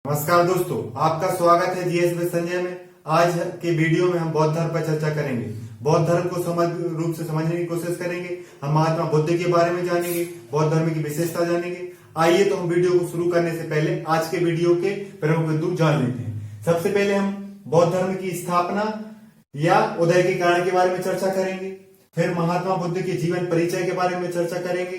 नमस्कार दोस्तों, आपका स्वागत है जीएस विद संजय में। आज के वीडियो में हम बौद्ध धर्म पर चर्चा करेंगे। बौद्ध धर्म को रूप से समझने की कोशिश करेंगे। हम महात्मा बुद्ध के बारे में जानेंगे, बौद्ध धर्म की विशेषता जानेंगे। आइए तो हम वीडियो को शुरू करने से पहले आज के वीडियो के प्रमुख बिंदु जान लेते हैं। सबसे पहले हम बौद्ध धर्म की स्थापना या उदय के कारण के बारे में चर्चा करेंगे। फिर महात्मा बुद्ध के जीवन परिचय के बारे में चर्चा करेंगे।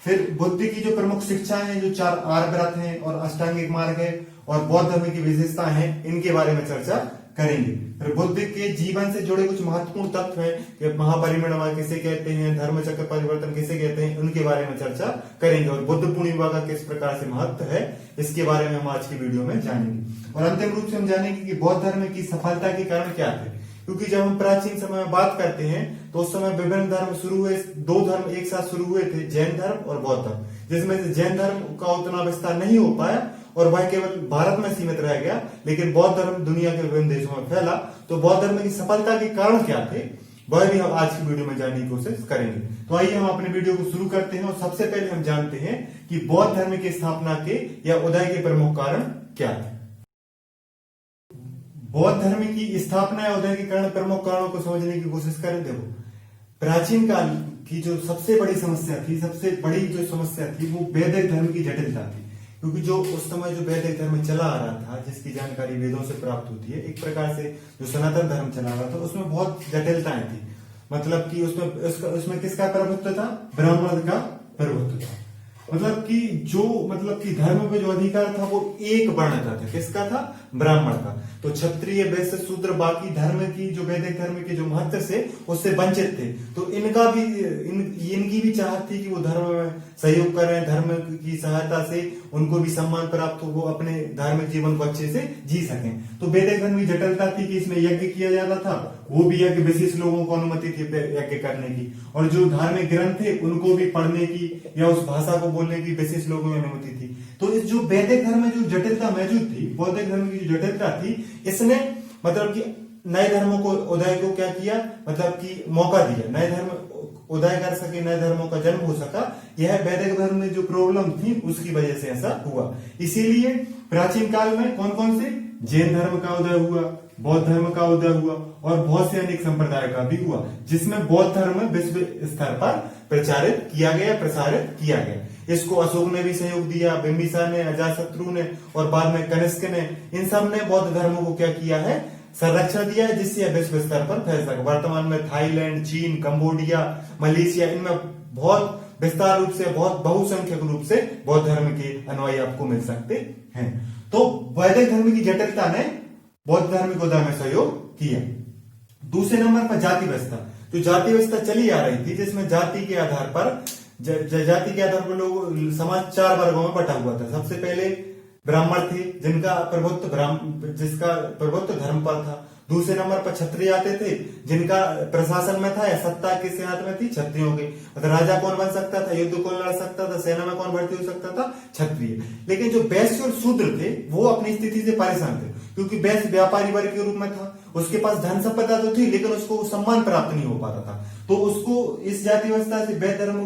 फिर बुद्ध की जो प्रमुख शिक्षाएं हैं, जो 4 आर्य व्रत हैं और अष्टांगिक मार्ग है और बौद्ध धर्म की विशेषता है, इनके बारे में चर्चा करेंगे। फिर बुद्ध के जीवन से जुड़े कुछ महत्वपूर्ण तत्व हैं कि महापरिनिर्वाण किसे कहते हैं, धर्म चक्र परिवर्तन किसे कहते हैं, उनके बारे में चर्चा करेंगे। और बुद्ध पूर्णिमा का किस प्रकार से महत्व है, इसके बारे में हम आज की वीडियो में जानेंगे। और अंतिम रूप से हम जानेंगे कि बौद्ध धर्म की सफलता के कारण क्या थे। क्योंकि जब हम प्राचीन समय में बात करते हैं तो उस समय विभिन्न धर्म शुरू हुए, 2 धर्म एक साथ शुरू हुए थे, जैन धर्म और बौद्ध धर्म, जिसमें से जैन धर्म का उतना विस्तार नहीं हो पाया और वह केवल भारत में सीमित रह गया, लेकिन बौद्ध धर्म दुनिया के विभिन्न देशों में फैला। तो बौद्ध धर्म की सफलता के कारण क्या थे, वह भी हम आज की वीडियो में जानने की कोशिश करेंगे। तो आइए हम अपने वीडियो को शुरू करते हैं और सबसे पहले हम जानते हैं कि बौद्ध धर्म की स्थापना के या उदय के प्रमुख कारण क्या थे। बौद्ध धर्म की स्थापना या उदय के कारण प्रमुख कारणों को समझने की कोशिश करें। देखो, प्राचीन काल की जो सबसे बड़ी समस्या थी, वो वैदिक धर्म की जटिलता थी। क्योंकि जो उस समय जो वैदिक धर्म चला आ रहा था, जिसकी जानकारी वेदों से प्राप्त होती है, एक प्रकार से जो सनातन धर्म चला रहा था, उसमें बहुत जटिलताएं थी। मतलब कि उसमें किसका प्रभुत्व था? ब्राह्मण का प्रभुत्व था। मतलब कि धर्म पे जो अधिकार था वो एक वर्ण का था। किसका था? ब्राह्मण का। तो क्षत्रिय, वैश्य, शूद्र बाकी धर्म की जो वैदिक धर्म के जो महत्व से उससे वंचित थे। तो इनकी भी चाहत थी कि वो धर्म में सहयोग करें, धर्म की सहायता से उनको भी सम्मान प्राप्त हो, वो अपने धार्मिक जीवन को अच्छे से जी सकें। तो वैदिक धर्म की जटिलता थी कि इसमें यज्ञ किया जाता था, वो भी यज्ञ विशेष लोगों को अनुमति थी यज्ञ करने की, और जो धार्मिक ग्रंथ थे उनको भी पढ़ने की या उस भाषा को बोलने की विशेष लोगों की अनुमति थी। तो इस जो वैदिक धर्म में जो जटिलता मौजूद थी, बौद्धिक धर्म की जो जटिलता थी, इसने मतलब कि नए धर्मों को उदय को क्या किया, मतलब कि मौका दिया, नए धर्म उदय कर सके, नए धर्मों का जन्म हो सका। यह वैदिक धर्म में जो प्रॉब्लम थी उसकी वजह से ऐसा हुआ। इसीलिए प्राचीन काल में कौन कौन से? जैन धर्म का उदय हुआ, बौद्ध धर्म का उदय हुआ और बहुत से अनेक संप्रदाय का भी हुआ, जिसमें बौद्ध धर्म विश्व स्तर पर प्रसारित किया गया। इसको अशोक ने भी सहयोग दिया, बिंबिसार ने, अजातशत्रु ने और बाद में कनिष्क ने, इन सब ने बौद्ध धर्म को क्या किया है? संरक्षण दिया है, जिससे विश्व स्तर पर फैल सके। वर्तमान में थाईलैंड, चीन, कंबोडिया, मलेशिया, इनमें बहुत विस्तार रूप से, बहुत बहुसंख्यक रूप से बौद्ध धर्म के अनुयायी आपको मिल सकते हैं। तो वैदिक धर्म की जटिलता ने बौद्ध धर्म को उदय में सहयोग किया। दूसरे नंबर पर जाति व्यवस्था। जो जाति व्यवस्था चली आ रही थी, जिसमें जाति के आधार पर लोग समाज 4 वर्गों में बटा हुआ था। सबसे पहले ब्राह्मण थे, जिसका प्रभुत्व धर्म पर था। दूसरे नंबर पर क्षत्रिय आते थे, जिनका प्रशासन में था या सत्ता किसके हाथ में थी? क्षत्रियों के। मतलब राजा कौन बन सकता था, युद्ध कौन लड़ सकता था, सेना में कौन भर्ती हो सकता था? क्षत्रिय। लेकिन जो वैश्य और शूद्र थे वो अपनी स्थिति से परेशान थे, क्योंकि वैश्य व्यापारी वर्ग के रूप में था, उसके पास धन संपदा तो थी, लेकिन उसको सम्मान प्राप्त नहीं हो पाता था। तो उसको इस जाति व्यवस्था से वैद्य धर्म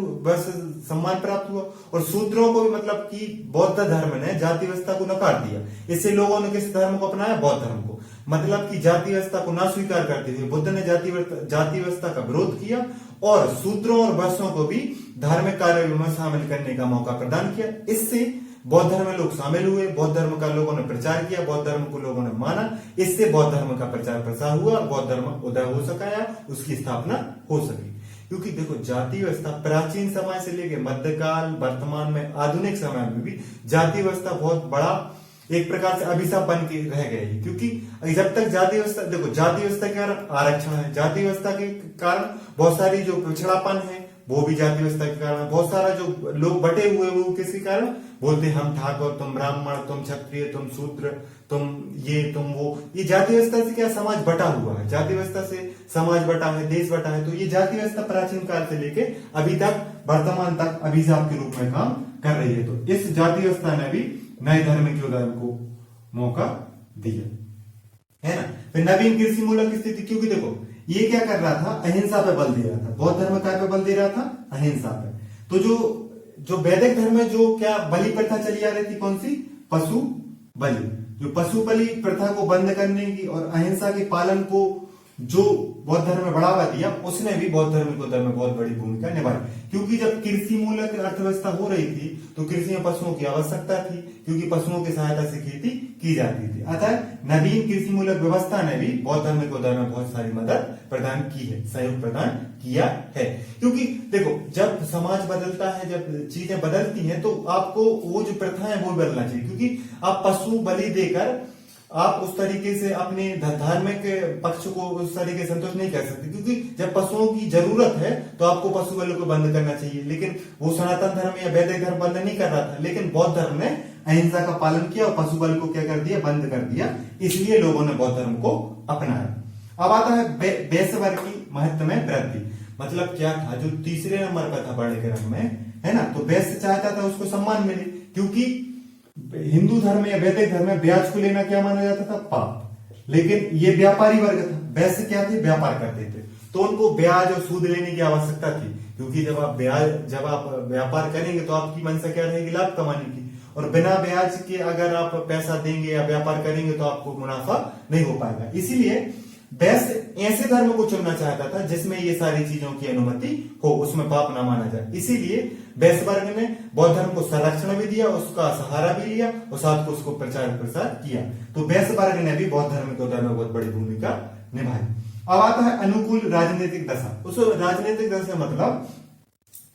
सम्मान प्राप्त हुआ। और शूद्रों को भी मतलब कि बौद्ध धर्म ने जाति व्यवस्था को नकार दिया। इससे लोगों ने किस धर्म को अपनाया? बौद्ध धर्म को। मतलब कि जाति व्यवस्था को ना स्वीकार करते हुए बुद्ध ने जाति व्यवस्था का विरोध किया और शूद्रों और वैश्यों को भी धार्मिक कार्यों में शामिल करने का मौका प्रदान किया। इससे बौद्ध धर्म में लोग शामिल हुए, बौद्ध धर्म का लोगों ने प्रचार किया, बौद्ध धर्म को लोगों ने माना। इससे बौद्ध धर्म का प्रचार प्रसार हुआ, बौद्ध धर्म उदय हो सका या उसकी स्थापना हो सकी। क्योंकि देखो, जाति व्यवस्था प्राचीन समय से लेकर मध्यकाल, वर्तमान में, आधुनिक समय में भी जाति व्यवस्था बहुत बड़ा एक प्रकार से अभिशाप बन के रह गई। क्योंकि जब तक जाति व्यवस्था, देखो, जाति व्यवस्था के कारण आरक्षण है, जाति व्यवस्था के कारण बहुत सारी जो पिछड़ापन है वो भी जाति व्यवस्था के कारण, बहुत सारा जो लोग बटे हुए वो किसके कारण? बोलते हम ठाकुर, तुम ब्राह्मण, तुम क्षत्रिय, तुम शूद्र, तुम ये, तुम वो। ये जाति व्यवस्था से क्या समाज बटा हुआ है, जाति व्यवस्था से समाज बटा है, देश बटा है। तो ये जाति व्यवस्था प्राचीन काल से लेके अभी तक, वर्तमान तक अभिशाप के रूप में काम कर रही है। तो इस जाति व्यवस्था ने भी नए धर्म के उदय को मौका दिया, है ना। फिर नवीन कृषि मूलक स्थिति, क्योंकि देखो ये क्या कर रहा था? अहिंसा पे बल दे रहा था। बौद्ध धर्म क्या पे बल दे रहा था? अहिंसा पे। तो जो जो वैदिक धर्म में जो क्या बलि प्रथा चली आ रही थी, कौन सी, पशु बलि, जो पशु बलि प्रथा को बंद करने की और अहिंसा के पालन को जो बौद्ध धर्म में बढ़ावा दिया, उसने भी बौद्ध धर्म को में बहुत बड़ी भूमिका निभाई। क्योंकि जब कृषि मूलक अर्थव्यवस्था हो रही थी तो कृषि में पशुओं की आवश्यकता थी, क्योंकि पशुओं की सहायता से खेती की जाती थी। अतः नवीन कृषि मूलक व्यवस्था ने भी बौद्ध धर्म को में बहुत सारी मदद प्रदान की है, सहयोग प्रदान किया है। क्योंकि देखो, जब समाज बदलता है, जब चीजें बदलती हैं, तो आपको वो जो प्रथा है वो बदलना चाहिए। क्योंकि आप पशु बलि देकर आप उस तरीके से अपने धार्मिक पक्ष को उस तरीके से संतुष्ट नहीं कर सकते, क्योंकि जब पशुओं की जरूरत है तो आपको पशु बलि को बंद करना चाहिए। लेकिन वो सनातन धर्म या वैदिक धर्म बंद नहीं कर रहा था, लेकिन बौद्ध धर्म ने अहिंसा का पालन किया और पशु बलि को क्या कर दिया, बंद कर दिया। इसलिए लोगों ने बौद्ध धर्म को अपनाया। अब आता है वैश्य की महत्व में वृद्धि। मतलब क्या था, जो तीसरे नंबर पर था बड़े क्रम में, है ना, तो वैश्य चाहता था उसको सम्मान मिले, क्योंकि हिंदू धर्म या वैदिक धर्म में ब्याज को लेना क्या माना जाता था, पाप। लेकिन ये व्यापारी वर्ग था, वैसे क्या थे, व्यापार करते थे, तो उनको ब्याज और सूद लेने की आवश्यकता थी। क्योंकि जब आप व्यापार करेंगे तो आपकी मंशा क्या रहेगी, लाभ कमाने की, और बिना ब्याज के अगर आप पैसा देंगे या व्यापार करेंगे तो आपको मुनाफा नहीं हो पाएगा। इसीलिए वैश्य ऐसे धर्म को चुनना चाहता था जिसमें ये सारी चीजों की अनुमति हो, उसमें पाप ना माना जाए। इसीलिए वैश्य वर्ग ने बौद्ध धर्म को संरक्षण भी दिया, उसका सहारा भी लिया और साथ को उसको प्रचार प्रसार किया। तो वैश्य वर्ग ने भी बौद्ध धर्म के उद्धार में बहुत बड़ी भूमिका निभाई। अब आता है अनुकूल राजनीतिक दशा। उस राजनीतिक दशा मतलब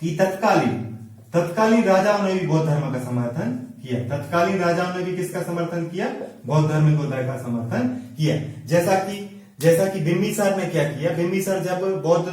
कि तत्कालीन राजाओं ने भी बौद्ध धर्म का समर्थन किया। तत्कालीन राजाओं ने भी किसका समर्थन किया, बौद्ध धर्म को का समर्थन किया। जैसा कि बिंबिसार ने क्या किया, बिंबिसार जब बौद्ध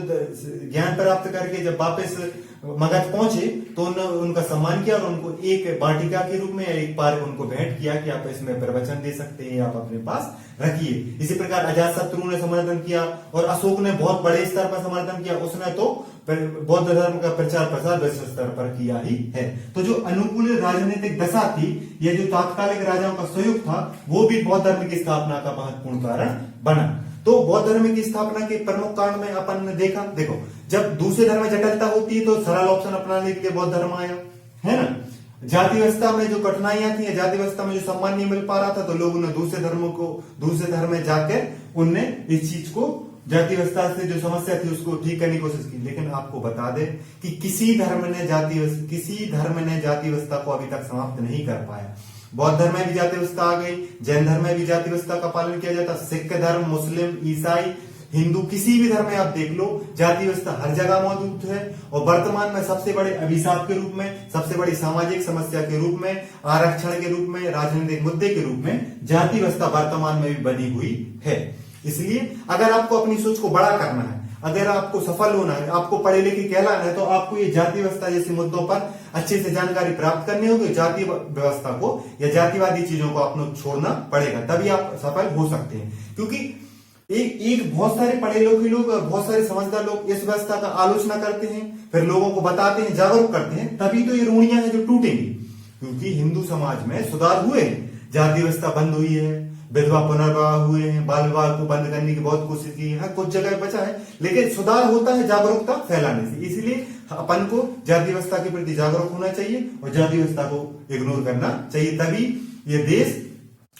ज्ञान प्राप्त करके जब वापस मगध पहुंचे तो उनका सम्मान किया और उनको एक वाटिका के रूप में एक पार्क उनको भेंट किया कि आप इसमें प्रवचन दे सकते हैं, आप अपने पास रखिए। इसी प्रकार अजातशत्रु ने समर्थन किया और अशोक ने बहुत बड़े स्तर पर समर्थन किया। उसने तो बौद्ध धर्म का प्रचार प्रसार विश्व स्तर पर किया ही है। तो जो अनुकूल राजनीतिक दशा थी, ये जो तात्कालिक राजाओं का सहयोग था, वो भी बौद्ध धर्म की स्थापना का महत्वपूर्ण कारण बना। तो बौद्ध धर्म की स्थापना के प्रमुख कारण में अपन ने देखा, देखो, जब दूसरे धर्म में जटिलता होती है तो सरल ऑप्शन अपनाने के लिए बौद्ध धर्म आया, है ना। जाति व्यवस्था में जो कठिनाइयां थी, जाति व्यवस्था में जो सम्मान नहीं मिल पा रहा था, तो लोगों ने दूसरे धर्म में जाकर उनने इस चीज को, जाति व्यवस्था से जो समस्या थी उसको ठीक करने की कोशिश की। लेकिन आपको बता दे कि किसी धर्म ने जाति व्यवस्था को अभी तक समाप्त नहीं कर पाया। बौद्ध धर्म में भी जाति व्यवस्था आ गई, जैन धर्म में भी जाति व्यवस्था का पालन किया जाता, सिख धर्म, मुस्लिम, ईसाई, हिंदू, किसी भी धर्म में आप देख लो, जाति व्यवस्था हर जगह मौजूद है। और वर्तमान में सबसे बड़े अभिशाप के रूप में, सबसे बड़ी सामाजिक समस्या के रूप में, आरक्षण के रूप में, राजनीतिक मुद्दे के रूप में जाति व्यवस्था वर्तमान में भी बनी हुई है। इसलिए अगर आपको अपनी सोच को बड़ा करना है, अगर आपको सफल होना है, आपको पढ़े लिखे कहलाना है, तो आपको ये जाति व्यवस्था जैसे मुद्दों पर अच्छे से जानकारी प्राप्त करनी होगी। जाति व्यवस्था को या जातिवादी चीजों को आपको छोड़ना पड़ेगा, तभी आप सफल हो सकते हैं। क्योंकि एक बहुत सारे पढ़े लिखे लोग, बहुत सारे समझदार लोग इस व्यवस्था का आलोचना करते हैं, फिर लोगों को बताते हैं, जागरूक करते हैं, तभी तो ये रूढ़ियां हैं जो टूटेंगी। क्योंकि हिंदू समाज में सुधार हुए, जाति व्यवस्था बंद हुई है, विधवा पुनर्विवाह हुए हैं, बाल विवाह को बंद करने की बहुत कोशिश की है, कुछ जगह बचा है, लेकिन सुधार होता है जागरूकता फैलाने से। इसलिए अपन को जाति व्यवस्था के प्रति जागरूक होना चाहिए और जाति व्यवस्था को इग्नोर करना चाहिए, तभी ये देश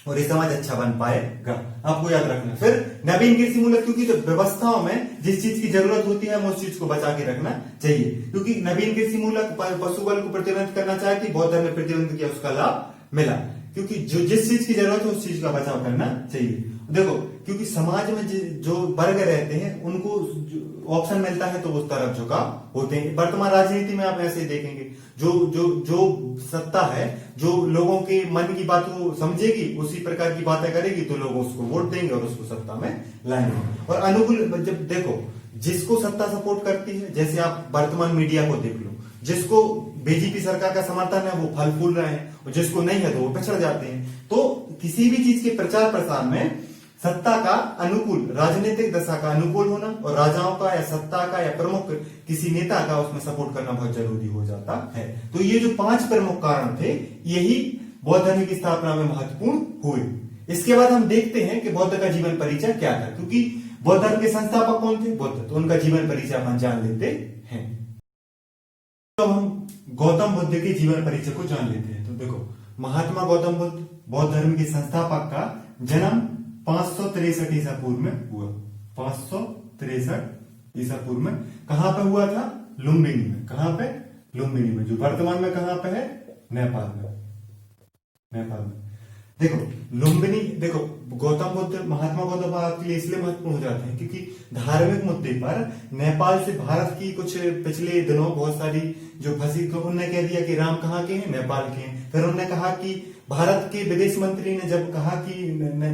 और ये समाज अच्छा बन पाएगा। आपको याद रखना। फिर नवीन कृषि मूलक, क्योंकि तो व्यवस्थाओं में जिस चीज की जरूरत होती है, हम उस चीज को बचा के रखना चाहिए। क्योंकि नवीन कृषि मूलक पशु बल को प्रतिबंधित करना चाहे थी, बौद्ध धर्म ने प्रतिबंध किया, उसका लाभ मिला। क्योंकि जिस चीज की जरूरत है उस चीज का बचाव करना चाहिए। देखो, क्योंकि समाज में जो वर्ग रहते हैं उनको ऑप्शन मिलता है तो उस तरफ झुकाव होते हैं। वर्तमान राजनीति में आप ऐसे देखेंगे, जो सत्ता है, जो लोगों के मन की बात को समझेगी, उसी प्रकार की बातें करेगी, तो लोग उसको वोट देंगे और उसको सत्ता में लाएंगे। और अनुकूल, जब देखो, जिसको सत्ता सपोर्ट करती है, जैसे आप वर्तमान मीडिया को देख लो, जिसको बीजेपी सरकार का समर्थन है वो फल फूल रहे हैं, और जिसको नहीं है तो वो पिछड़ जाते हैं। तो किसी भी चीज के प्रचार प्रसार में सत्ता का अनुकूल, राजनीतिक दशा का अनुकूल होना और राजाओं का या सत्ता का या प्रमुख किसी नेता का उसमें सपोर्ट करना बहुत जरूरी हो जाता है। तो ये जो 5 प्रमुख कारण थे, यही बौद्ध धर्म की स्थापना में महत्वपूर्ण हुए। इसके बाद हम देखते हैं कि बौद्ध का जीवन परिचय क्या था, क्योंकि बौद्ध धर्म के संस्थापक कौन थे, बुद्ध, तो उनका जीवन परिचय हम जान लेते हैं। तो हम गौतम बुद्ध के जीवन परिचय को जान लेते हैं। तो देखो, महात्मा गौतम बुद्ध बौद्ध धर्म के संस्थापक का जन्म 563 ईसा पूर्व में हुआ। 563 ईसा पूर्व में कहां पे हुआ था? लुम्बिनी में। कहां पे? लुम्बिनी में, जो वर्तमान में कहां पे है? नेपाल में। नेपाल में देखो, लुम्बिनी, देखो गौतम बुद्ध, महात्मा गौतम बुद्ध के लिए इसलिए महत्वपूर्ण हो जाते हैं क्योंकि धार्मिक मुद्दे पर नेपाल से भारत की कुछ पिछले दिनों बहुत सारी जो फंसी, तो उन्होंने कह दिया कि राम कहाँ के हैं? नेपाल के हैं। फिर उन्होंने कहा कि भारत के विदेश मंत्री ने जब कहा कि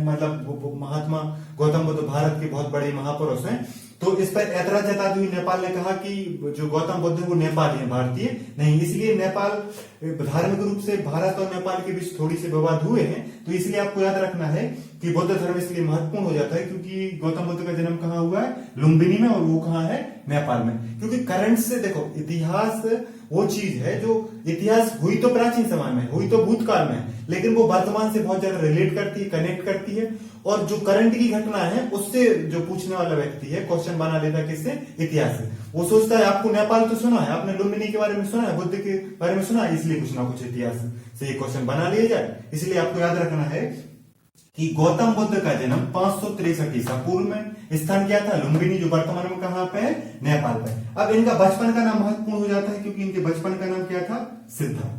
मतलब महात्मा गौतम बुद्ध भारत के बहुत बड़े महापुरुष हैं, तो इस पर ऐतराज जताते हुए नेपाल ने कहा कि जो गौतम बुद्ध है वो नेपाली है, भारतीय नहीं। इसलिए नेपाल धार्मिक रूप से भारत और नेपाल के बीच थोड़ी से विवाद हुए हैं। तो इसलिए आपको याद रखना है कि बौद्ध धर्म इसलिए महत्वपूर्ण हो जाता है क्योंकि गौतम बुद्ध का जन्म कहाँ हुआ है? लुम्बिनी में, और वो कहाँ है? नेपाल में। क्योंकि करंट से देखो, इतिहास वो चीज है जो इतिहास हुई तो प्राचीन समय में, हुई तो भूतकाल में, लेकिन वो वर्तमान से बहुत ज्यादा रिलेट करती है, कनेक्ट करती है। और जो करंट की घटना है उससे जो पूछने वाला व्यक्ति है क्वेश्चन बना लेता है किससे? इतिहास से। वो सोचता है आपको नेपाल तो सुना है, आपने लुम्बिनी के बारे में सुना है, बुद्ध के बारे में सुना है, इसलिए कुछ ना कुछ इतिहास से ये क्वेश्चन बना लिया जाए। इसलिए आपको याद रखना है कि गौतम बुद्ध का जन्म 563 ईसा पूर्व में, स्थान क्या था? लुम्बिनी, जो वर्तमान में कहां पे है? नेपाल पे। अब इनका बचपन का नाम महत्वपूर्ण हो जाता है क्योंकि इनके बचपन का नाम क्या था? सिद्धार्थ।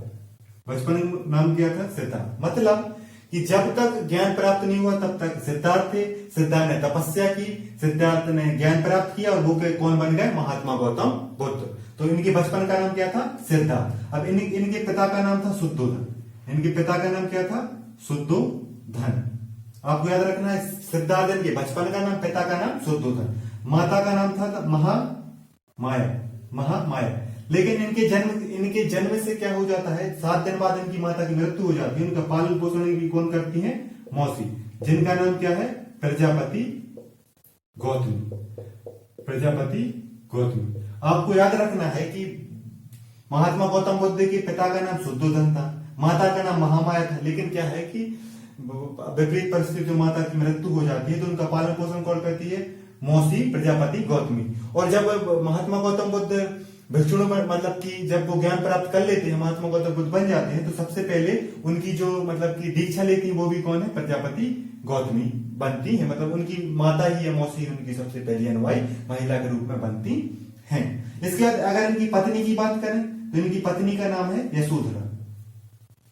बचपन नाम क्या था? सिद्धार्थ। मतलब कि जब तक ज्ञान प्राप्त नहीं हुआ तब तक सिद्धार्थ थे। सिद्धार्थ ने तपस्या की, सिद्धार्थ ने ज्ञान प्राप्त किया और वो कौन बन गए? महात्मा गौतम बुद्ध। तो इनके बचपन का नाम क्या था? सिद्धार्थ। अब इनके पिता का नाम था शुद्धोधन। इनके पिता का नाम क्या था? शुद्धोधन। आपको याद रखना है, सिद्धार्थ के बचपन का नाम, पिता का नाम शुद्धोधन, माता का नाम था महामाया। लेकिन इनके जन्म से क्या हो जाता है? 7 दिन बाद इनकी माता की मृत्यु हो जाती है। उनका पालन पोषण भी कौन करती है? मौसी, जिनका नाम क्या है? प्रजापति गौतमी। प्रजापति गौतमी। आपको याद रखना है कि महात्मा गौतम बुद्ध के पिता का नाम शुद्धोधन था, माता का नाम महामाया था। लेकिन क्या है कि विपरीत परिस्थिति में माता की मृत्यु हो जाती है तो उनका पालन पोषण कौन करती है? मौसी प्रजापति गौतमी। और जब महात्मा गौतम बुद्ध भिक्षुण में, मतलब कि जब वो ज्ञान प्राप्त कर लेते हैं, महात्मा गौतम बुद्ध बन जाते हैं, तो सबसे पहले उनकी जो मतलब कि दीक्षा लेती है वो भी कौन है? प्रजापति गौतमी बनती है। मतलब उनकी माता ही है, मौसी उनकी सबसे पहली अनुयायी महिला के रूप में बनती हैं। इसके बाद अगर इनकी पत्नी की बात करें तो इनकी पत्नी का नाम है यशोधरा।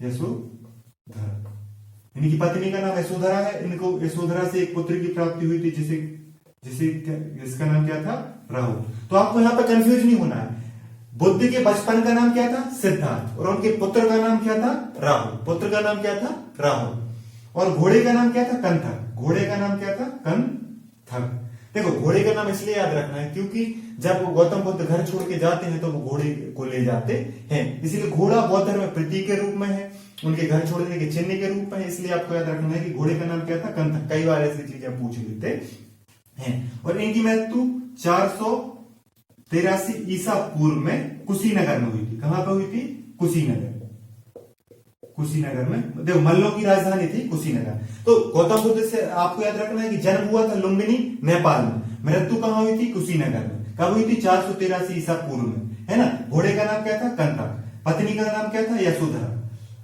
यशोधरा, इनकी पत्नी का नाम यशोधरा है। इनको यशोधरा से एक पुत्र की प्राप्ति हुई थी जिसका नाम क्या था? राहुल। तो आपको यहाँ पर कंफ्यूज नहीं होना है। बुद्ध के बचपन का नाम क्या था? सिद्धार्थ। और उनके पुत्र का नाम क्या था? राहुल। पुत्र का नाम क्या था? राहुल। और घोड़े का नाम क्या था? कंथक। घोड़े का नाम क्या था? कंथक। देखो, घोड़े का नाम इसलिए याद रखना है क्योंकि जब वो गौतम बुद्ध घर छोड़ के जाते हैं तो वो घोड़े को ले जाते हैं, इसलिए घोड़ा बौद्ध धर्म में प्रतीक के रूप में है, उनके घर छोड़ने के चिन्ह के रूप में है। इसलिए आपको याद रखना है कि घोड़े का नाम क्या था? कंथक। कई बार ऐसी चीजें पूछ लेते हैं। और इनकी मृत्यु 483 ईसा पूर्व में कुशीनगर में हुई थी। कहां पर हुई थी? कुशीनगर। कुशीनगर में, देखो मल्लों की राजधानी थी कुशीनगर। तो गौतम बुद्ध से आपको याद रखना है कि जन्म हुआ था लुम्बिनी नेपाल में, मृत्यु कहां हुई थी? कुशीनगर में। कब हुई थी? 483 ईसा पूर्व में, है ना। घोड़े का नाम क्या था? कंथक। पत्नी का नाम क्या था? यशोधरा।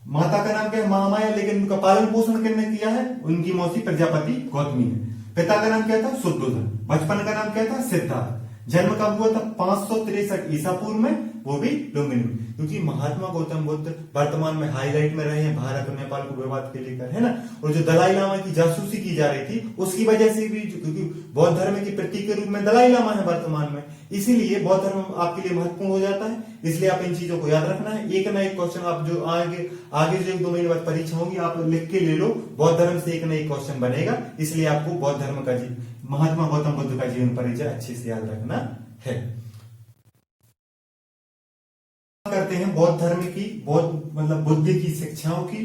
माता का नाम क्या है? महामाया। लेकिन उनका पालन पोषण किसने किया है? उनकी मौसी प्रजापति गौतमी ने। पिता का नाम क्या था? शुद्धोधन। बचपन का नाम क्या था? सिद्धार्थ। जन्म कब हुआ था? 563 ईसा पूर्व में, वो भी लुम्बिनी में। क्योंकि महात्मा गौतम बुद्ध वर्तमान में हाईलाइट में रहे हैं भारत और नेपाल को विवाद के लेकर, है ना। और जो दलाई लामा की जासूसी की जा रही थी उसकी वजह से भी, क्योंकि बौद्ध धर्म के प्रतीक के रूप में दलाई लामा है वर्तमान में, इसीलिए बौद्ध धर्म आपके लिए महत्वपूर्ण हो जाता है। इसलिए आप इन चीजों को याद रखना है। एक ना एक क्वेश्चन आप जो आगे जो 1-2 महीने बाद परीक्षा होगी, आप लिख के ले लो, बौद्ध धर्म से एक ना एक क्वेश्चन बनेगा। इसलिए आपको बौद्ध धर्म का महात्मा गौतम बुद्ध का जीवन परिचय अच्छे से याद रखना है। करते हैं बौद्ध धर्म की, मतलब बुद्ध की शिक्षाओं की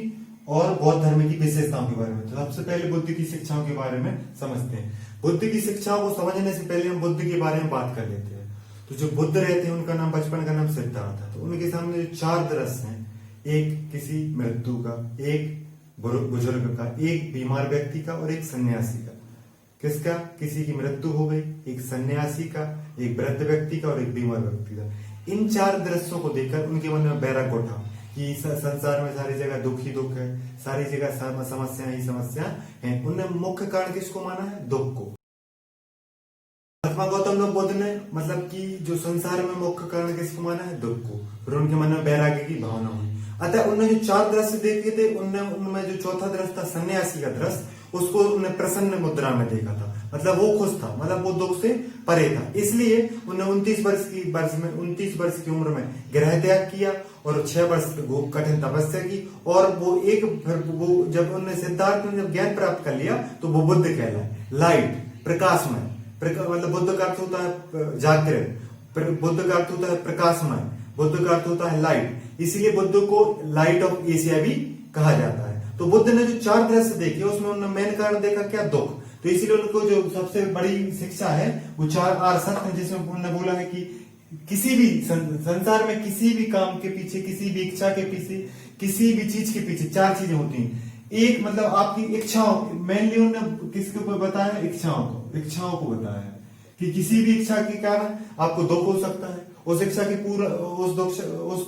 और बौद्ध धर्म की विशेषताओं के बारे में। तो सबसे पहले बुद्ध की शिक्षाओं के बारे में समझते हैं। बुद्ध की शिक्षाओं को समझने से पहले हम बुद्ध के बारे में बात कर लेते हैं। तो जो बुद्ध रहते हैं उनका नाम, बचपन का नाम सिद्धार्थ था। तो उनके सामने जो 4 दृश्य हैं, एक किसी मृत्यु का, एक बुजुर्ग का, एक बीमार व्यक्ति का और एक सन्यासी का। किसका? किसी की मृत्यु हो गई, एक सन्यासी का, एक वृद्ध व्यक्ति का और एक बीमार व्यक्ति का। इन 4 दृश्यों को देखकर उनके मन में बैराग उठा कि संसार में सारी जगह दुख ही दुख है, सारी जगह समस्या ही समस्या है। उनने मुख्य कारण किसको माना है? दुख को। महात्मा गौतम बुद्ध ने मतलब कि जो संसार में मुख्य कारण किसको माना है? दुख को। फिर उनके मन में बैराग्य की भावना हुई। अतः उन्होंने जो 4 दृश्य देखे थे, उनमें जो चौथा दृश्य था सन्यासी का दृश्य, उसको उन्हें प्रसन्न मुद्रा में देखा था। मतलब वो खुश था, मतलब वो दुख से परे था। इसलिए उन्हें 29 वर्ष की उम्र में गृह त्याग किया और 6 वर्ष कठिन तपस्या की। और वो जब उन्होंने सिद्धार्थ ने जब ज्ञान प्राप्त कर लिया तो वो बुद्ध कहलाए, लाइट, प्रकाशमय। मतलब बुद्ध का अर्थ होता है जागृत, बुद्ध का अर्थ होता है प्रकाशमय, बुद्ध का अर्थ होता है लाइट। इसीलिए बुद्ध को लाइट ऑफ एशिया भी कहा जाता है। तो बुद्ध ने जो 4 दृश्य देखे उसमें उन्होंने मेन कारण देखा क्या? दुख। तो इसीलिए उनको जो सबसे बड़ी शिक्षा है वो 4 आर सत्य है, जिसमें उन्होंने बोला है कि किसी भी संसार में किसी भी काम के पीछे, किसी भी इच्छा के पीछे, किसी भी चीज के पीछे 4 चीजें होती हैं। एक मतलब आपकी इच्छाओं, मेनली उन्होंने किसके ऊपर बताया? इच्छाओं को बताया है कि किसी भी इच्छा के कारण आपको दुख हो सकता है। उस इच्छा की उस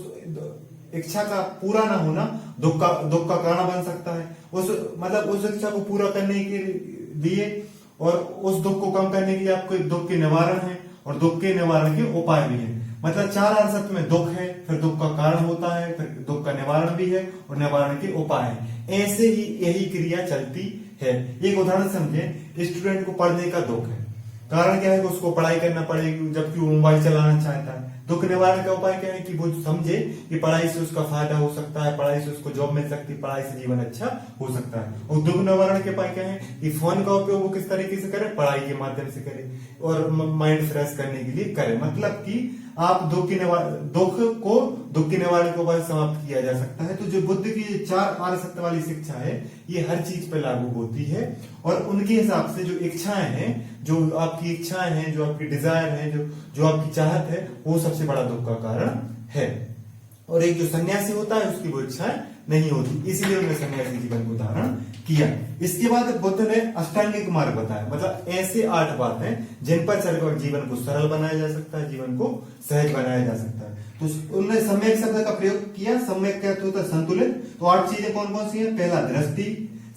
इच्छा का पूरा ना होना दुख का कारण बन सकता है। उस इच्छा को पूरा करने के लिए और उस दुख को कम करने के लिए आपको एक दुख के निवारण है और दुख के निवारण के उपाय भी है। मतलब 4 आर सत्य में दुख है, फिर दुख का कारण होता है, फिर दुख का निवारण भी है और निवारण के उपाय है। ऐसे ही यही क्रिया चलती है। एक उदाहरण समझे, स्टूडेंट को पढ़ने का दुख है, कारण क्या है कि उसको पढ़ाई करना पड़ेगी जबकि वो मोबाइल चलाना चाहता है। दुख निवारण का उपाय क्या है कि वो समझे कि पढ़ाई से उसका फायदा हो सकता है, पढ़ाई से उसको जॉब मिल सकती है, पढ़ाई से जीवन अच्छा हो सकता है। और दुख निवारण के उपाय क्या है कि फोन का उपयोग वो किस तरीके से करे? पढ़ाई के माध्यम से करे और माइंड फ्रेश करने के लिए करे। मतलब कि आप दुख के निवारण के उपाय समाप्त किया जा सकता है। तो जो बुद्ध की 4 आर्य सत्य वाली शिक्षा है ये हर चीज पे लागू होती है और उनके हिसाब से जो इच्छाएं हैं, जो आपकी इच्छाएं हैं, जो आपकी डिजायर है, जो आपकी चाहत है, वो सबसे बड़ा दुख का कारण है। और एक जो सन्यासी होता है उसकी वो इच्छाएं नहीं होती, इसीलिए उन्होंने सन्यासी जीवन को धारण किया। इसके बाद बुद्ध ने अष्टांगिक मार्ग बताया। मतलब ऐसे 8 बातें जिन पर चलकर जीवन को सरल बनाया जा सकता है, जीवन को सहज बनाया जा सकता है। तो उन्होंने सम्यक शब्द का प्रयोग किया। सम्यक क्या होता है? संतुलित। तो 8 चीजें कौन कौन सी है? पहला दृष्टि,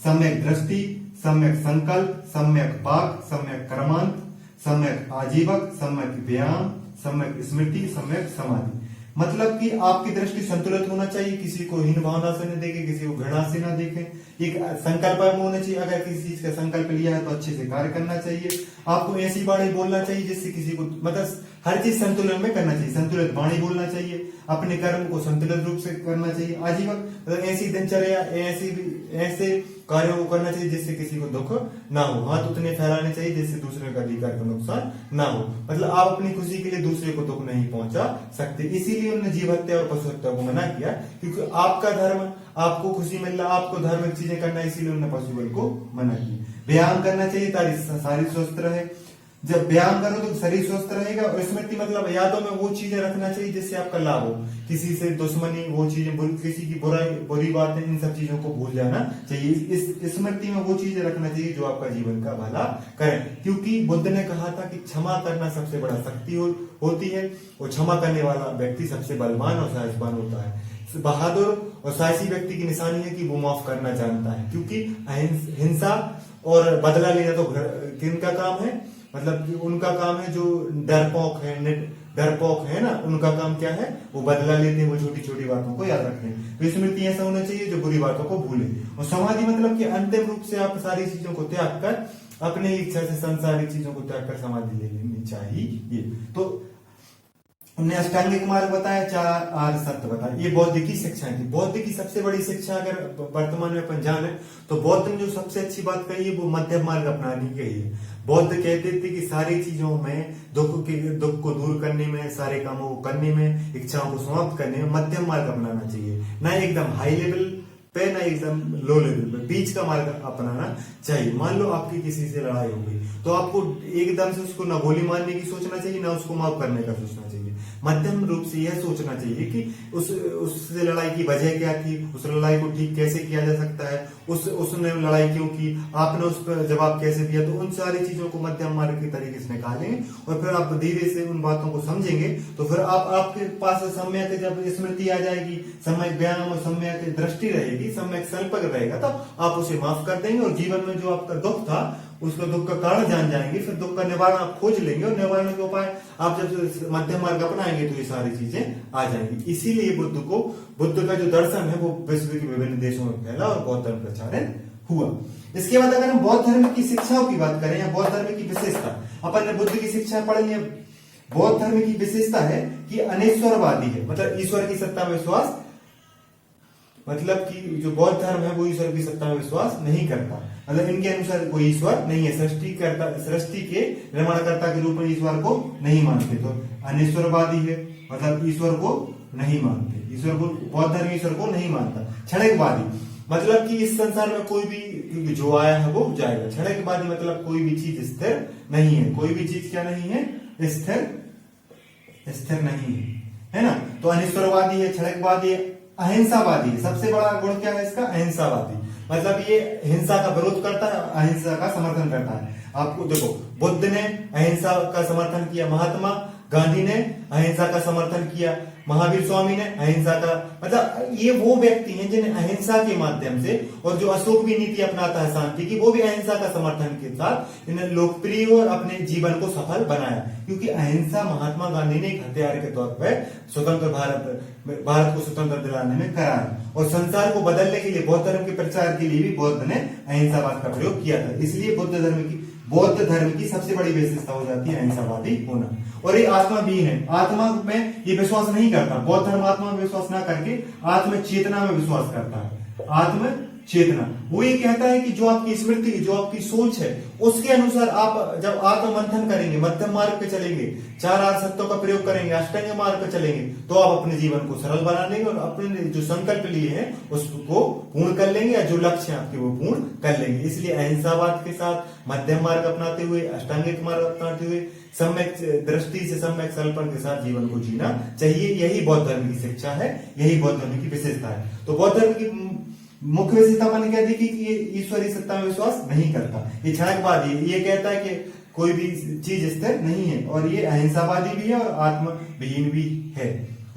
सम्यक दृष्टि, सम्यक संकल्प, सम्यक वाक, सम्यक कर्मांत, सम्यक आजीवक, सम्यक व्यायाम, सम्यक स्मृति, सम्यक समाधि। मतलब कि आपकी दृष्टि संतुलित होना चाहिए, किसी को हीन भावना से न देखे, किसी को घृणा से न देखे। एक संकल्प होना चाहिए, अगर किसी चीज का संकल्प लिया है तो अच्छे से कार्य करना चाहिए। आपको ऐसी वाणी बोलना चाहिए जिससे किसी को मतलब हर चीज संतुलन में करना चाहिए। संतुलित वाणी बोलना चाहिए, अपने कर्म को संतुलित रूप से करना चाहिए। आजीवन मतलब ऐसी दिनचर्या, ऐसे कार्यों को करना चाहिए जिससे किसी को दुख ना हो। हाथ उतने फैलाने चाहिए जिससे दूसरे का अधिकार का नुकसान ना हो। मतलब आप अपनी खुशी के लिए दूसरे को दुख नहीं पहुंचा सकते। इसीलिए उन्होंने जीव हत्या और पशु हत्या को मना किया, क्योंकि आपका धर्म, आपको खुशी मिल रहा, आपको धार्मिक चीजें करना, इसीलिए उन्होंने पशु बल को मना किया। व्यायाम करना चाहिए ताकि शारीरिक स्वस्थ रहे। जब व्यायाम करो तो शरीर स्वस्थ रहेगा। और स्मृति मतलब यादों में वो चीजें रखना चाहिए जिससे आपका लाभ हो। किसी से दुश्मनी, वो चीजें, किसी की बुरी बातें, इन सब चीजों को भूल जाना चाहिए। इस स्मृति में वो चीजें रखना चाहिए जो आपका जीवन का भला करे। क्योंकि बुद्ध ने कहा था कि क्षमा करना सबसे बड़ा शक्ति होती है और क्षमा करने वाला व्यक्ति सबसे बलवान और साहसवान होता है। बहादुर और साहसी व्यक्ति की निशानी है कि वो माफ करना जानता है। क्योंकि हिंसा और बदला लेना तो किनका काम है? मतलब उनका काम है जो डरपोक है ना, उनका काम क्या है? वो बदला लेते हैं, वो छोटी छोटी बातों को याद रखते हैं। तो स्मृति ऐसा होना चाहिए जो बुरी बातों को भूले। और समाधि मतलब कि अंतिम रूप से आप सारी चीजों को त्याग कर, अपने इच्छा से सांसारिक चीजों को त्याग कर समाधि ले लेनी चाहिए। तो उन्हें अष्टांगिक मार्ग बताया, 4 आर्य सत्य बताया। ये बौद्ध की शिक्षाएं थी। बौद्ध की सबसे बड़ी शिक्षा अगर वर्तमान में अपन जाने तो बौद्ध ने जो सबसे अच्छी बात कही है वो मध्यम मार्ग अपनाने की कही है। बौद्ध कहते थे कि सारी चीजों में दुख को दूर करने में, सारे कामों को करने में, इच्छाओं को समाप्त करने में मध्यम मार्ग अपनाना चाहिए। ना एकदम हाई लेवल पे ना एकदम लो लेवल पे बीच का मार्ग अपनाना चाहिए। मान लो आपकी किसी से लड़ाई हो गई तो आपको एकदम से उसको ना गोली मारने की सोचना चाहिए, ना उसको माफ करने का सोचना चाहिए। मध्यम रूप से यह सोचना चाहिए कि उससे लड़ाई की वजह क्या थी, उस लड़ाई को ठीक कैसे किया जा सकता है, उसने लड़ाई क्यों की, आपने उस पर जवाब कैसे दिया। तो उन सारी चीजों को मध्यम मार्ग के तरीके से निकालेंगे और फिर आप धीरे से उन बातों को समझेंगे। तो फिर आपके पास सम्यक जब स्मृति आ जाएगी, सम्यक ज्ञान और सम्यक दृष्टि रहेगी, सम्यक संकल्प रहेगा, तब आप उसे माफ कर देंगे और जीवन में जो आपका दुख था उसका दुख का कारण जान जाएंगे। फिर दुख का निवारण आप खोज लेंगे और निवारण के उपाय आप जब मध्यम मार्ग अपनाएंगे तो ये सारी चीजें आ जाएंगी। इसीलिए बुद्ध का जो दर्शन है वो विश्व के विभिन्न देशों में फैला और बौद्ध धर्म प्रचारण हुआ। इसके बाद अगर हम बौद्ध धर्म की शिक्षाओं की बात करें या बौद्ध धर्म की विशेषता, अपन ने बुद्ध की शिक्षा पढ़ ली। बौद्ध धर्म की विशेषता है कि अनेश्वरवादी है, मतलब ईश्वर की सत्ता में विश्वास, मतलब कि जो बौद्ध धर्म है वो ईश्वर की सत्ता में विश्वास नहीं करता। मतलब इनके अनुसार कोई ईश्वर नहीं है, सृष्टि के निर्माणकर्ता के रूप में ईश्वर को नहीं मानते। तो अनेश्वरवादी है, मतलब ईश्वर को नहीं मानते, ईश्वर को बौद्ध धर्म ईश्वर को नहीं मानता। क्षणिकवादी, मतलब कि इस संसार में कोई भी जो आया है वो जाएगा। क्षणिकवादी मतलब कोई भी चीज स्थिर नहीं है, कोई भी चीज क्या नहीं है, स्थिर नहीं है ना। तो अनेश्वरवादी है, क्षणिकवादी है, अहिंसावादी है। सबसे बड़ा गुण क्या है इसका, अहिंसावादी, मतलब ये हिंसा का विरोध करता है, अहिंसा का समर्थन करता है। आपको देखो, बुद्ध ने अहिंसा का समर्थन किया, महात्मा गांधी ने अहिंसा का समर्थन किया, महावीर स्वामी ने अहिंसा का, मतलब ये वो व्यक्ति हैं जिन्हें अहिंसा के माध्यम से, और जो अशोक भी नीति अपनाता है शांति की, वो भी अहिंसा का समर्थन के साथ इन्हें लोकप्रिय और अपने जीवन को सफल बनाया। क्योंकि अहिंसा महात्मा गांधी ने एक हथियार के तौर पर स्वतंत्र भारत को स्वतंत्र दिलाने में करा है। और संसार को बदलने के लिए, बौद्ध धर्म के प्रचार के लिए भी बौद्ध ने अहिंसावाद का प्रयोग किया था। इसलिए बौद्ध धर्म की सबसे बड़ी विशेषता हो जाती है अहिंसावादी होना। और ये आत्मा भी है, आत्मा में ये विश्वास नहीं करता। बौद्ध धर्म आत्मा में विश्वास ना करके आत्म चेतना में विश्वास करता है। आत्म चेतना, वो ये कहता है कि जो आपकी स्मृति, जो आपकी सोच है, उसके अनुसार आप जब आत्म मंथन करेंगे, मध्यम मार्ग पे चलेंगे, 4 आर्य सत्यों का प्रयोग करेंगे, अष्टांग मार्ग पे चलेंगे, तो आप अपने जीवन को सरल बना लेंगे और अपने जो संकल्प लिए हैं उसको पूर्ण कर लेंगे, या जो लक्ष्य है आपके वो पूर्ण कर लेंगे। इसलिए अहिंसावाद के साथ मध्यम मार्ग अपनाते हुए, अष्टांगिक मार्ग अपनाते हुए, सम्यक दृष्टि से, सम्यक संकल्प के साथ जीवन को जीना चाहिए। यही बौद्ध धर्म की शिक्षा है, यही बौद्ध धर्म की विशेषता है। तो बौद्ध धर्म की मुख्य विशेषता मैंने क्या देखी कि ये ईश्वरीय सत्ता में विश्वास नहीं करता, ये क्षणिकवादी है, ये कहता है कि कोई भी चीज स्थिर नहीं है, और ये अहिंसावादी भी है और आत्म विहीन भी है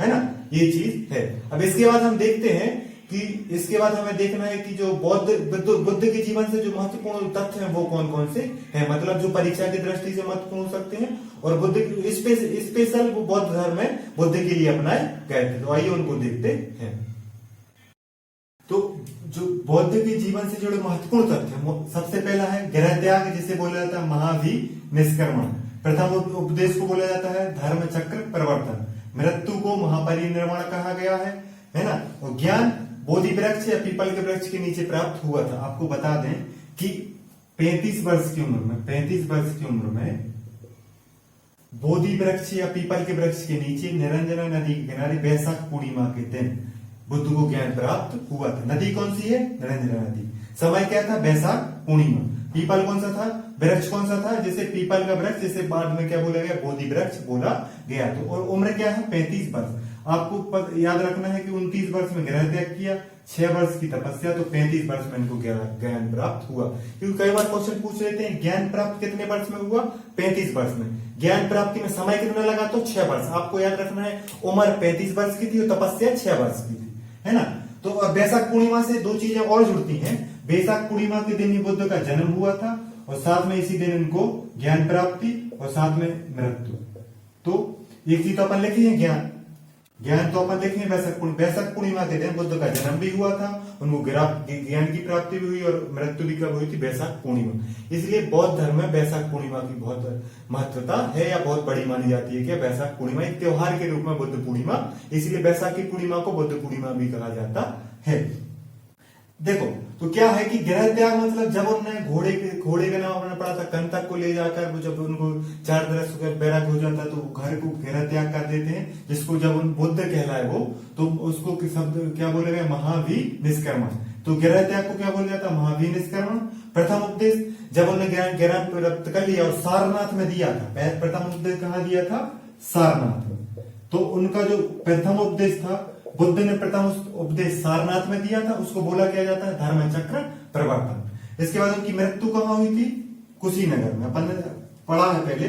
ना, ये चीज है। अब इसके बाद हम देखते हैं कि इसके बाद हमें देखना है कि जो बुद्ध के जीवन से जो महत्वपूर्ण तथ्य हैं वो कौन कौन से हैं, मतलब जो परीक्षा की दृष्टि से महत्वपूर्ण हो सकते हैं और बुद्ध स्पेशल वो बौद्ध धर्म में बुद्ध के लिए अपनाए गए थे। तो आइए उनको देखते हैं। तो जो बौद्ध के जीवन से जुड़े महत्वपूर्ण तथ्य, सबसे पहला है गृह त्याग, जिसे बोला जाता है महाविनिष्क्रमण। प्रथम उपदेश को बोला जाता है धर्म चक्र परिवर्तन। मृत्यु को महापरिनिर्वाण कहा गया है ना। और ज्ञान बोधि वृक्ष या पीपल के वृक्ष के नीचे प्राप्त हुआ था। आपको बता दें कि 35 वर्ष की उम्र में बोधि वृक्ष या पीपल के वृक्ष के नीचे निरंजना नदी के किनारे वैशाख पूर्णिमा के दिन बुद्ध को ज्ञान प्राप्त हुआ था। नदी कौन सी है, निरंजना नदी। समय क्या था, वैशाख पूर्णिमा। पीपल कौन सा था, वृक्ष कौन सा था, जैसे पीपल का वृक्ष, जिसे बाद में क्या बोला गया, बोधि वृक्ष बोला गया। तो और उम्र क्या है, 35 वर्ष। आपको याद रखना है कि 29 वर्ष में गृह त्याग किया, 6 वर्ष की तपस्या, तो 35 वर्ष में इनको ज्ञान प्राप्त हुआ। क्योंकि कई बार क्वेश्चन पूछ लेते हैं ज्ञान प्राप्त कितने वर्ष में हुआ, 35 वर्ष में। ज्ञान प्राप्ति में समय कितना लगा, तो 6 वर्ष। आपको याद रखना है उम्र 35 वर्ष की थी और तपस्या 6 वर्ष की थी, है ना। तो वैशाख पूर्णिमा से 2 चीजें और जुड़ती हैं। वैशाख पूर्णिमा के दिन ही बुद्ध का जन्म हुआ था और साथ में इसी दिन इनको ज्ञान प्राप्ति और साथ में मृत्यु। तो एक चीज तो अपन लिखी है, ज्ञान तो अपन देखें वैशाख पूर्णिमा के दिन बुद्ध का जन्म भी हुआ था, उनको ज्ञान की प्राप्ति भी हुई और मृत्यु भी कब हुई थी, वैशाख पूर्णिमा। इसलिए बौद्ध धर्म में वैशाख पूर्णिमा की बहुत महत्वता है या बहुत बड़ी मानी जाती है कि वैशाख पूर्णिमा एक त्योहार के रूप में बुद्ध पूर्णिमा, इसलिए वैशाखी पूर्णिमा को बुद्ध पूर्णिमा भी कहा जाता है। देखो, तो क्या है कि गृह त्याग मतलब जब उन्होंने घोड़े का नाम उन्होंने पढ़ा था, कंटक को ले जाकर वो जब उनको चार तरफ से बैराग हो जाता तो घर को गृह त्याग कर देते हैं, जिसको जब उन बुद्ध कहलाए वो, तो उसको शब्द क्या बोले गए, महावी निष्क्रमण। तो गृह त्याग को क्या बोला जाता, महावी निष्क्रमण। प्रथम उपदेश जब उन्होंने ज्ञान प्राप्त कर लिया और सारनाथ में दिया था, प्रथम उपदेश कहाँ दिया था, सारनाथ में। तो उनका जो प्रथम उपदेश था, बुद्ध ने प्रथम उपदेश सारनाथ में दिया था, उसको बोला क्या जाता है, धर्म चक्र प्रवर्तन। इसके बाद उनकी मृत्यु कहाँ हुई थी, कुशीनगर में। अपन ने पढ़ा है पहले,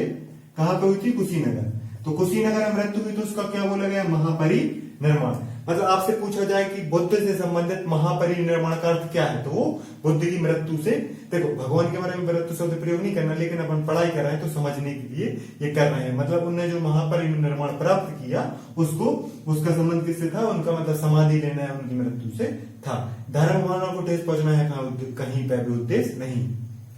कहाँ पे हुई थी, कुशीनगर। तो कुशीनगर में मृत्यु हुई तो उसका क्या बोला गया, महापरिनिर्वाण। मतलब आपसे पूछा जाए कि बुद्ध से संबंधित महापरिनिर्वाण का अर्थ क्या है, तो वो बुद्ध की मृत्यु से, देखो भगवान के बारे में मृत्यु शब्द प्रयोग नहीं करना, लेकिन अपन पढ़ाई कर रहे हैं तो समझने के लिए ये कर रहे हैं। मतलब उन्होंने जो महापरिनिर्वाण प्राप्त किया उसको, उसका संबंध किससे था, उनका मतलब समाधि लेना है उनकी मृत्यु से था। धर्म मानव को ठेस पहुंचना है कहीं पे भी उद्देश्य नहीं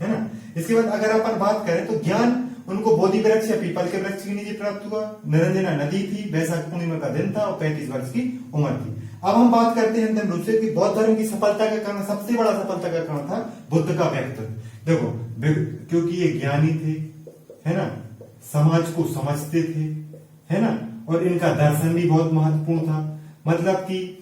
है ना। इसके बाद अगर अपन बात करें तो ज्ञान उनको बोधि वृक्ष या पीपल के वृक्ष के नीचे प्राप्त हुआ। निरंजना नदी थी, वैशाख पूर्णिमा का दिन था और 35 वर्ष की उम्र थी। अब हम बात करते हैं अंतिम रूप से कि बौद्ध धर्म की सफलता का कारण, सबसे बड़ा सफलता का कारण था बुद्ध का व्यक्तित्व। देखो, क्योंकि ये ज्ञानी थे, है ना, समाज को समझते थे, है ना, और इनका दर्शन भी बहुत महत्वपूर्ण था। मतलब कि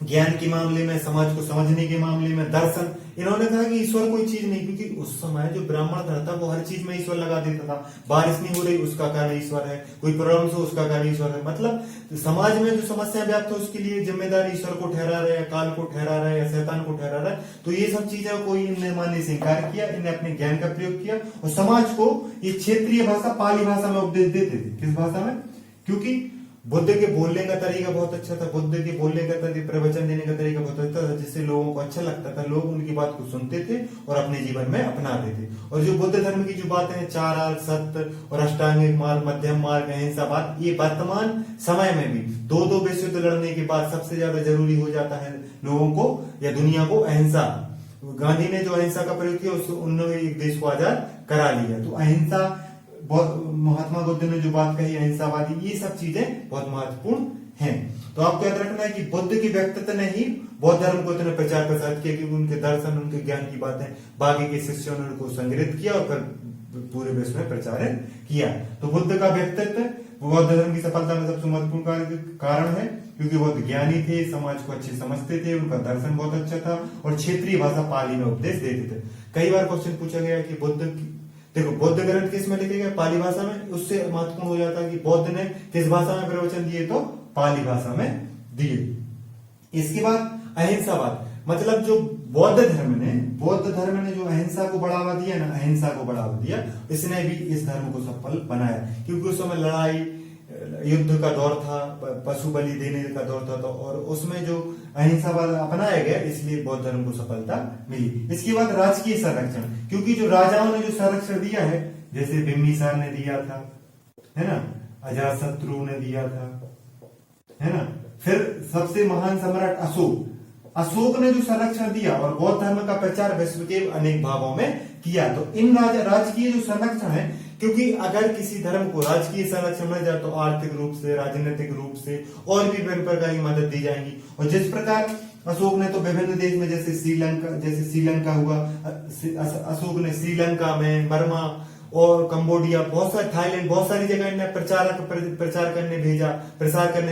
ज्ञान के मामले में, समाज को समझने के मामले में, दर्शन, इन्होंने कहा कि ईश्वर कोई चीज नहीं, क्योंकि उस समय जो ब्राह्मण धर्म था वो हर चीज में ईश्वर लगा देता था। बारिश नहीं हो रही उसका कारण ईश्वर है, कोई प्रॉब्लम हो उसका कारण ईश्वर है। मतलब समाज में जो समस्या व्याप्त हो उसके लिए जिम्मेदार ईश्वर को ठहरा रहे हैं, काल को ठहरा रहे हैं, या शैतान को ठहरा रहा है। तो ये सब चीजें कोई इनने मानने से इंकार किया, इन्हें अपने ज्ञान का प्रयोग किया और समाज को ये क्षेत्रीय भाषा पाली भाषा में उपदेश देते थे। किस भाषा में, क्योंकि बुद्ध के बोलने का तरीका बहुत अच्छा था, बुद्ध के बोलने का तरीका, प्रवचन देने का तरीका बहुत अच्छा था, जिससे लोगों को अच्छा लगता था, लोग उनकी बात को सुनते थे और अपने जीवन में अपनाते थे। और जो बुद्ध धर्म की जो बातें हैं, चार आर्य सत्य और अष्टांगिक मार्ग, मध्यम मार्ग, अहिंसावाद, ये वर्तमान समय में भी दो विश्व युद्ध लड़ने के बाद सबसे ज्यादा जरूरी हो जाता है लोगों को या दुनिया को, अहिंसा। गांधी ने जो अहिंसा का प्रयोग किया उन्होंने एक देश को आजाद करा लिया। तो अहिंसा, महात्मा बुद्ध ने जो बात कही अहिंसावादी, ये सब चीजें बहुत महत्वपूर्ण हैं। तो आपको याद रखना है कि बुद्ध की व्यक्तित्व ने ही बौद्ध धर्म को इतना प्रचार प्रसार किया, क्योंकि उनके दर्शन, उनके ज्ञान की बातें बाकी के शिष्यों ने उनको संग्रहित किया और फिर पूरे विश्व में प्रचारित किया। तो बुद्ध का व्यक्तित्व बौद्ध धर्म की सफलता में सबसे महत्वपूर्ण कारण है, क्योंकि बहुत ज्ञानी थे, समाज को अच्छे समझते थे, उनका दर्शन बहुत अच्छा था और क्षेत्रीय भाषा पाली में उपदेश देते थे। कई बार क्वेश्चन पूछा गया कि बुद्ध की, देखो बौद्ध ग्रंथ किस में लिखे गए, पाली भाषा में, उससे महत्वपूर्ण हो जाता है कि बौद्ध ने किस भाषा में प्रवचन दिए, तो पाली भाषा में दिए। इसके बाद अहिंसावाद, मतलब जो बौद्ध धर्म ने जो अहिंसा को बढ़ावा दिया ना, अहिंसा को बढ़ावा दिया, इसने भी इस धर्म को सफल बनाया, क्योंकि उस समय लड़ाई युद्ध का दौर था, पशु बलि देने का दौर था, तो और उसमें जो अहिंसावाद अपनाया गया, इसलिए बौद्ध धर्म को सफलता मिली। इसके बाद राजकीय संरक्षण, क्योंकि जो राजाओं ने जो संरक्षण दिया है, जैसे बिम्बिसार ने दिया था, है ना, अजातशत्रु ने दिया था, है ना, फिर सबसे महान सम्राट अशोक ने जो संरक्षण दिया और बौद्ध धर्म का प्रचार विश्व के अनेक भागों में किया। तो इन राजकीय जो संरक्षण है, क्योंकि अगर किसी धर्म को राजकीय संरक्षण मिल जाए तो आर्थिक रूप से, राजनीतिक रूप से और भी विभिन्न प्रकार की मदद दी जाएगी। और जिस प्रकार अशोक ने तो विभिन्न देश में, जैसे श्रीलंका हुआ, अशोक ने श्रीलंका में, बर्मा और कंबोडिया, बहुत सारे, थाईलैंड, बहुत सारी जगह इन्हें प्रसार करने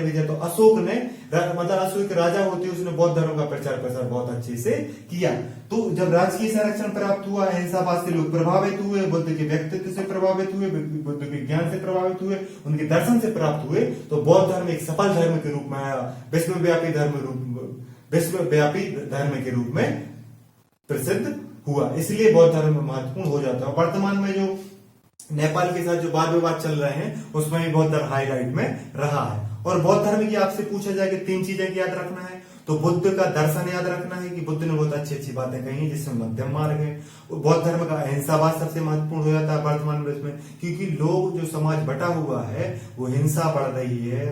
भेजा। तो अशोक ने, मतलब अशोक एक राजा होते, उसने बौद्ध धर्म का प्रचार प्रसार बहुत अच्छे से किया। तो जब राजकीय संरक्षण प्राप्त हुआ, अहिंसावाद से लोग प्रभावित हुए, बुद्ध के व्यक्तित्व से प्रभावित हुए, बुद्ध के ज्ञान से प्रभावित हुए, उनके दर्शन से प्राप्त हुए, तो बौद्ध धर्म एक सफल धर्म के रूप में आया, विश्वव्यापी धर्म के रूप में प्रसिद्ध हुआ। इसलिए बौद्ध धर्म महत्वपूर्ण हो जाता है। वर्तमान में जो नेपाल के साथ जो वाद विवाद चल रहे हैं, उसमें भी बौद्ध धर्म हाईलाइट में रहा है। और बौद्ध धर्म की आपसे पूछा जाए कि 3 चीजें याद रखना है, तो बुद्ध का दर्शन याद रखना है कि बुद्ध ने बहुत अच्छी बातें कही हैं, जिसमें मध्यम मार्ग है। बौद्ध धर्म का अहिंसावाद सबसे महत्वपूर्ण हो जाता है वर्तमान में इसमें, क्योंकि लोग, जो समाज बटा हुआ है, वो हिंसा बढ़ रही है,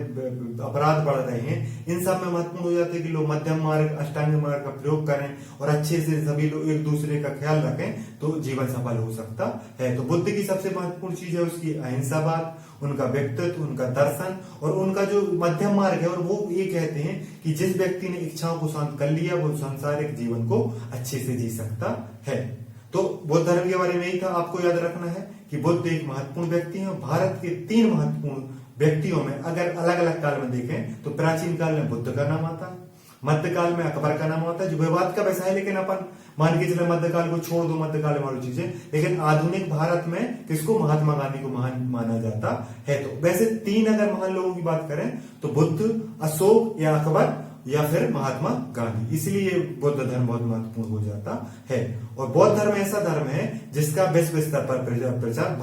अपराध बढ़ रहे हैं, इन सब में महत्वपूर्ण हो जाता है कि लोग मध्यम मार्ग, अष्टांग मार्ग का प्रयोग करें और अच्छे से सभी लोग एक दूसरे का ख्याल रखें, तो जीवन सफल हो सकता है। तो बुद्ध की सबसे महत्वपूर्ण चीज है उसकी अहिंसावाद, उनका व्यक्तित्व, उनका दर्शन और उनका जो मध्यम मार्ग है। और वो ये कहते हैं कि जिस व्यक्ति ने इच्छाओं को शांत कर लिया वो सांसारिक जीवन को अच्छे से जी सकता है। तो बौद्ध धर्म के बारे में यही था, आपको याद रखना है कि बुद्ध एक महत्वपूर्ण व्यक्ति है। भारत के 3 महत्वपूर्ण व्यक्तियों में अगर अलग अलग काल में देखें तो प्राचीन काल में बुद्ध का नाम आता है, मध्यकाल में अकबर का नाम आता है, जो विवाद का वैसा है, लेकिन अपन मान के चले मध्यकाल को छोड़ दो, मध्यकाल में वाली चीजें, लेकिन आधुनिक भारत में किसको, महात्मा गांधी को महान माना जाता है। तो वैसे 3 अगर महान लोगों की बात करें तो बुद्ध, अशोक या अकबर या फिर महात्मा गांधी, इसलिए बौद्ध धर्म बहुत महत्वपूर्ण हो जाता है। और बौद्ध धर्म ऐसा धर्म है जिसका विश्व स्तर पर प्रचार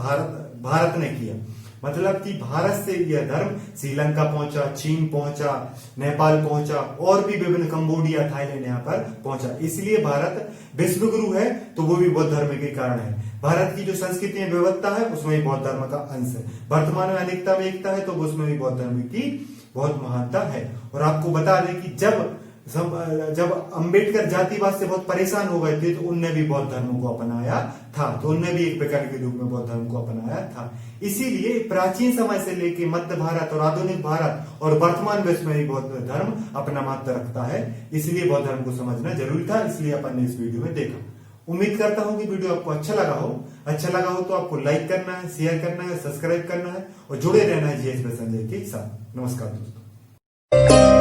भारत ने किया, मतलब कि भारत से यह धर्म श्रीलंका पहुंचा, चीन पहुंचा, नेपाल पहुंचा और भी विभिन्न कंबोडिया, थाईलैंड यहाँ पर पहुंचा। इसलिए भारत विश्व गुरु है, तो वो भी बौद्ध धर्म के कारण है। भारत की जो संस्कृति में विविधता है उसमें भी बौद्ध धर्म का अंश है। वर्तमान में अनेकता में एकता है, तो उसमें भी बौद्ध धर्म की बहुत महानता है। और आपको बता दें कि जब अंबेडकर जातिवाद से बहुत परेशान हो गए थे तो उनने भी बौद्ध धर्म को अपनाया था, तो उनने भी एक प्रकार के रूप में बौद्ध धर्म को अपनाया था। इसीलिए प्राचीन समय से लेके मध्य भारत और आधुनिक भारत और वर्तमान विश्व में भी बौद्ध धर्म अपना महत्व रखता है। इसलिए बौद्ध धर्म को समझना जरूरी था, इसलिए अपन ने इस वीडियो में देखा। उम्मीद करता हूं कि वीडियो आपको अच्छा लगा हो तो आपको लाइक करना है, शेयर करना है, सब्सक्राइब करना है और जुड़े रहना है जीएस संजय के साथ। नमस्कार दोस्तों।